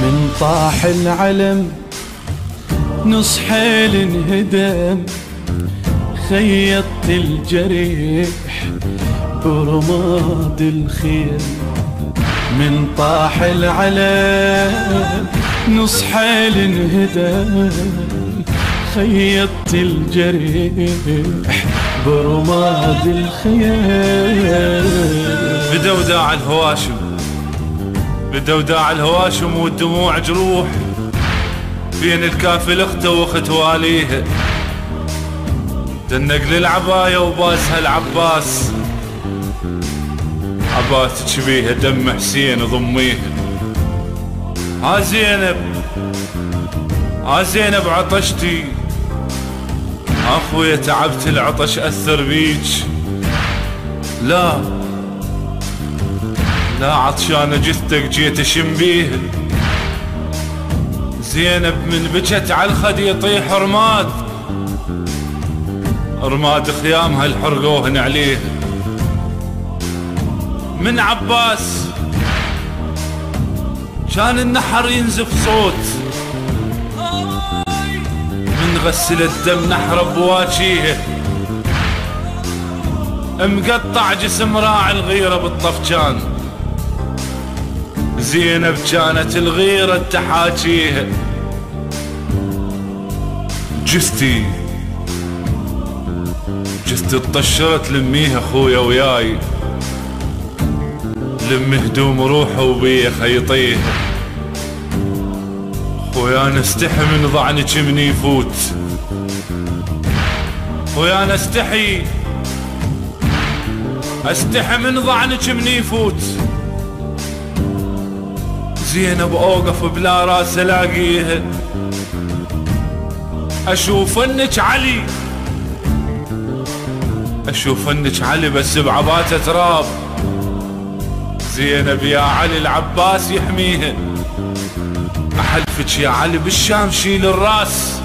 من طاح العلم نص حيل انهدم، خيطت الجريح برماد الخيل. من طاح العلم نص حيل انهدم، خيطت الجريح برماد الخيل. بدوداع الهواشم، بدوداع الهواشم والدموع جروح، بين الكافل اخته واخت واليها، دنق للعباية وباسها العباس، عباس تشبيها دم حسين ضميها. ها زينب، ها زينب عطشتي، اخويا تعبت العطش اثر بيج. لا لا عطشانة جثتك جيت اشم بيها. زينب من بجت على الخد يطيح رماد، رماد خيامها الحرقوهن عليه. من عباس كان النحر ينزف صوت، من غسل الدم نحر بواجيها، مقطع جسم راعي الغيرة بالطفجان. زينب كانت الغيرة تحاجيها. جثتي اتطشرت لميها اخويا وياي، لم هدوم روحه وبيه خيطيها. خويا انا استحي من ضعنك من يفوت، خويا انا استحي من ضعنك من يفوت. زينب اوقف بلا راس الاقيها، اشوف انك علي، اشوف انك علي بس بعباته تراب. زينب يا علي العباس يحميها، احلفك يا علي بالشام شيل الراس،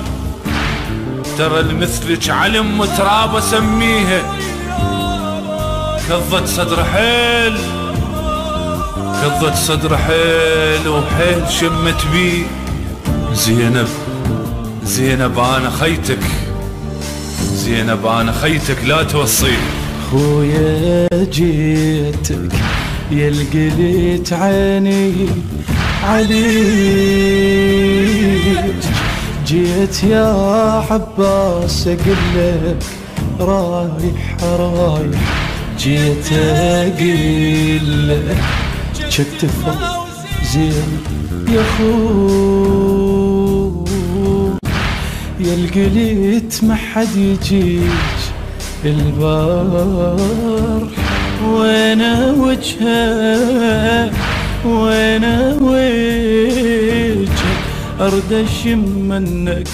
ترى المثلك علي ام تراب اسميها. كضت صدر حيل، كضت صدر حيل وحيل شمت بيه. زينب زينب انا خيتك، زينب انا خيتك لا توصيه. خويا جيتك يلقليت عيني عليك، جيت يا عباس اقلك رايح رايح، جيت اقلك شتفه زين يا خو، يلقليت ما حد يجيك البار. وانا وجهك وانا وجهك ارد اشم منك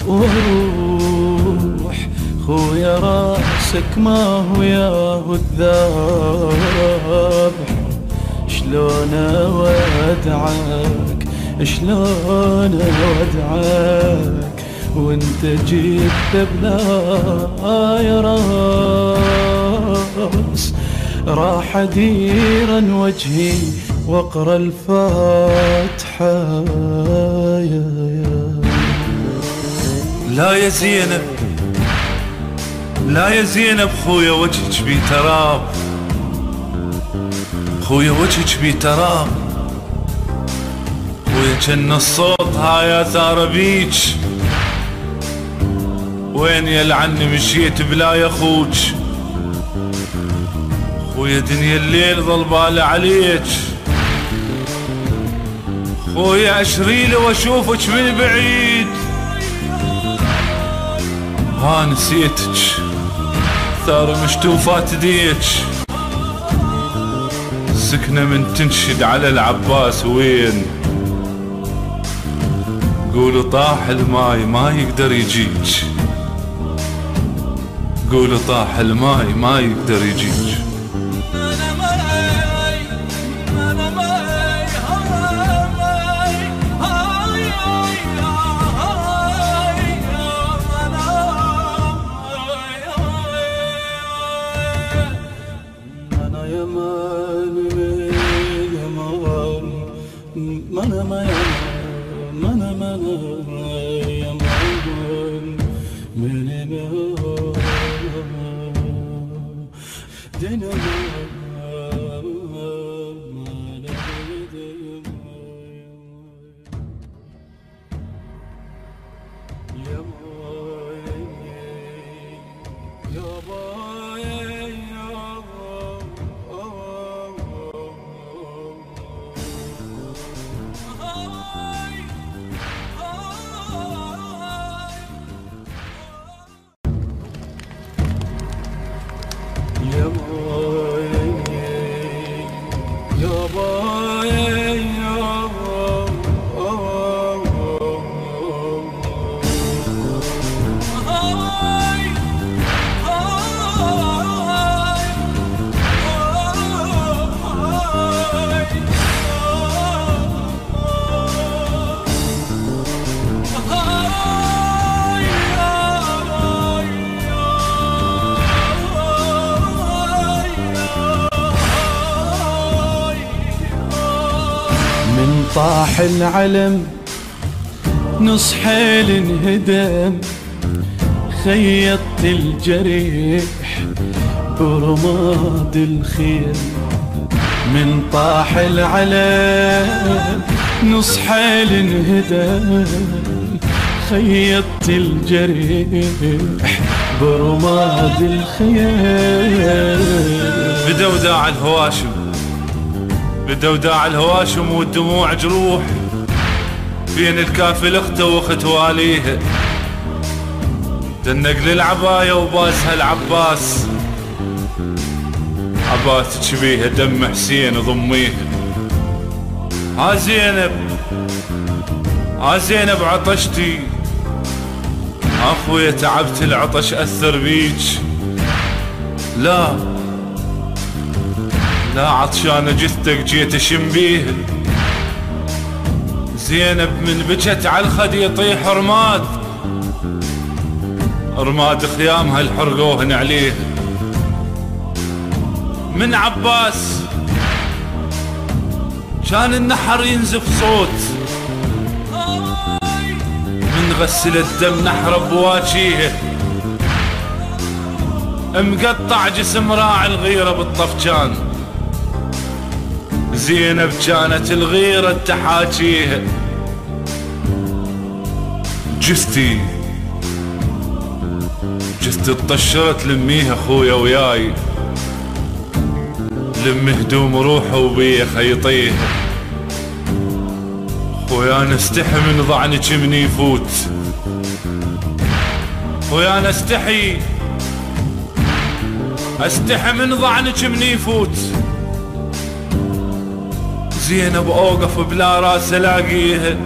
واروح. خويا راسك ما هو ياهو الذابح، شلون اودعك شلون اودعك وانت جيت بلا يا راس. راح اديرا وجهي واقرا الفاتحه يا لا يا زينب، لا يا زينب، خويا وجهك بيه تراب، خويا وجهك بيه تراب. خويا جن الصوت هاي اثار بيج، وين يلعني مشيت بلا يا خوج. خويا دنيا الليل ظل بالي عليك، خويا اشريله واشوفك من بعيد. ها نسيتك ثار مشتوفات ديك، سكنة من تنشد على العباس وين؟ قولوا طاح الماي ما يقدر يجيج، قولوا طاح الماي ما يقدر يجيج. من طاح العلم نص حيل انهدم، خيطت الجريح برماد الخيل. من طاح العلم نص حيل انهدم، خيطت الجريح برماد الخيل. بدوداع الهواشم، بدوداع الهواشم والدموع جروح، بين الكافل اخته واخت واليها، دنق للعباية وباسها العباس، عباس تشبيها دم حسين ضميها. ها زينب، ها زينب عطشتي، اخويا تعبت العطش اثر بيج. لا لا عطشانة جثتك جيت اشم بيها. زينب من بجت على الخد يطيح رماد، رماد خيامها الحرقوهن عليه. من عباس كان النحر ينزف صوت، من غسل الدم نحر بواجيه، مقطع جسم راعي الغيرة بالطفجان. زينب كانت الغيرة تحاكيها، جثتي اتطشرت لميها اخويا وياي، لم هدوم روحه وبيه خيطيه. خويا انا استحي من ضعنك من يفوت، خويا انا استحي من ضعنك من يفوت. زينب اوقف بلا راس الاقيها،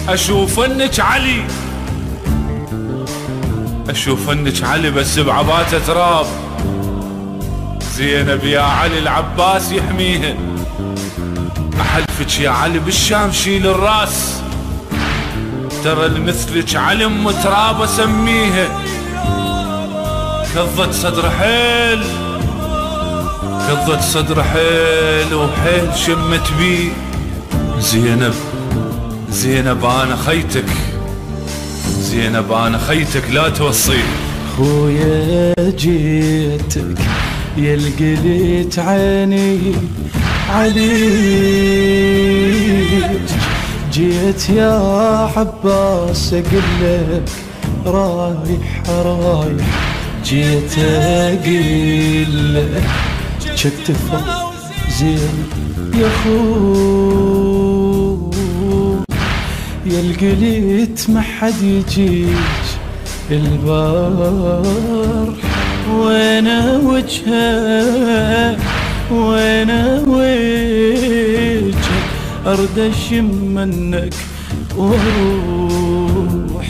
اشوف انك علي، اشوف انك علي بس بعباته تراب. زينب يا علي العباس يحميها، احلفك يا علي بالشام شيل الراس، ترى المثلك علي ام تراب اسميها. كضت صدر حيل، كضت صدر حيل وحيل شمت بي. زينب زينب انا خيتك، زينب انا خيتك لا توصي. خويا جيتك يلقليت عيني عليك، جيت يا عباس اقلك رايح رايح، جيت اقلك شتفه زين يا خو يلقليت ما حد يجيك البار، وانا وجهه وانا وجهك ارد اشم منك واروح.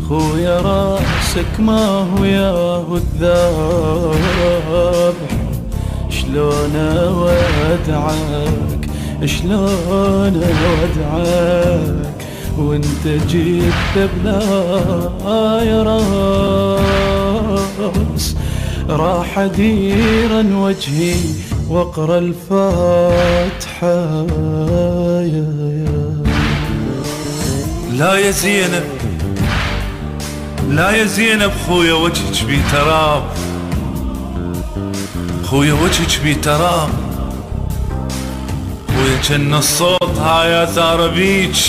خويا راسك ما هو ياهو الذابح، شلون اودعك شلون اودعك وانت جيت بلا يا راس. راح اديرا وجهي واقرا الفاتحة يا لا يا زينب لا يا زينب، خويا وجهك بيه تراب، خويا وجهك بيه تراب، خويا جن الصوت هاي اثار بيج.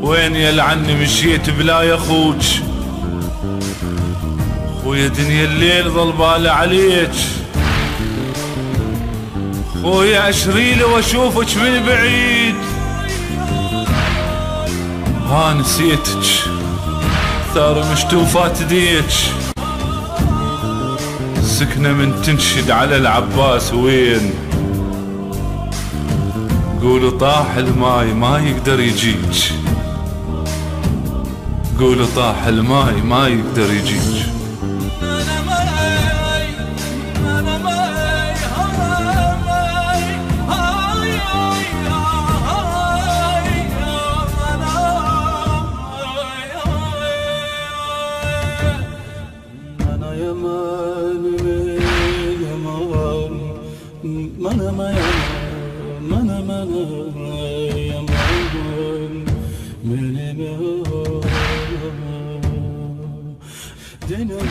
وين يلعني مشيت بلا يا خوج، خويا دنيا الليل ظل بالي عليك، خويا اشريله واشوفك من بعيد. ها نسيتك ثار مشتوفات ديك، سكنة من تنشد على العباس وين. قولوا طاح الماي ما يقدر يجيك، قولوا طاح الماي ما يقدر يجيك. Dinner